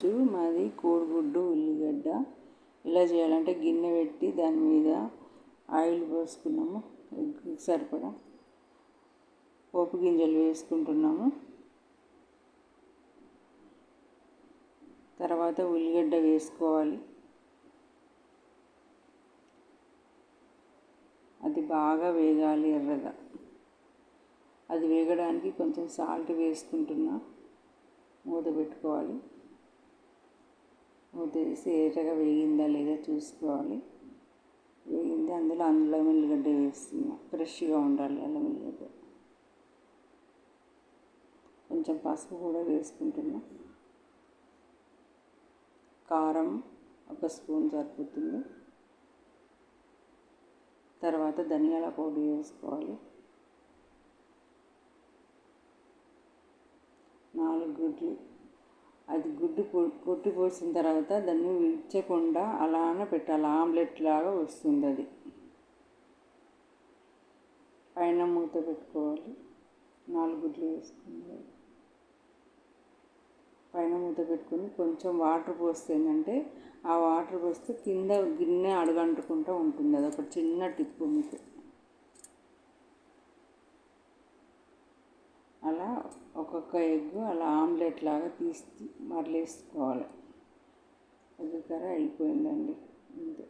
Breakfast మాది కోడిగుడ్డు ఉల్లిగడ్డ. ఎలా చేయాలంటే గిన్నె పెట్టి దాని మీద ఆయిల్ పోసుకున్నాము, ఎగ్కి సరిపడా పోపు గింజలు వేసుకుంటున్నాము. తర్వాత ఉల్లిగడ్డ వేసుకోవాలి. అది బాగా వేగాలి ఎర్రగా. అది వేగడానికి కొంచెం సాల్ట్ వేసుకుంటున్నా. మూత పెట్టుకోవాలి. మూత వేసి ఎర్రగా వేగిందా లేదా చూసుకోవాలి. వేగింది. అందులో అల్లం వెల్లిగడ్డ వేస్తున్నా. ఫ్రెష్గా ఉండాలి అల్లం వెల్లిగడ్డ. కొంచెం పసుపు కూడా వేసుకుంటున్నా. కారం 1 స్పూన్ సరిపోతుంది. తర్వాత ధనియాల పొడి వేసుకోవాలి. 4 గుడ్లు. అది గుడ్డు కొట్టి పోసిన తర్వాత దాన్ని విచ్చకుండా అలానే పెట్టాలి. ఆమ్లెట్ లాగా వస్తుంది అది. పైన మూత పెట్టుకోవాలి. 4 గుడ్లు వేసుకుని పైన మూత పెట్టుకొని కొంచెం వాటర్ పోస్తే ఏంటంటే ఆ వాటర్ పోస్తే కింద గిన్నె అడుగంటుకుంటూ ఉంటుంది. అది ఒక చిన్న టిప్పు మీకు. అలా ఒక్కొక్క ఎగ్ అలా ఆమ్లెట్ లాగా తీసి మరలేసుకోవాలి. ఎగ్ కర్రీ అయిపోయిందండి. అంతే.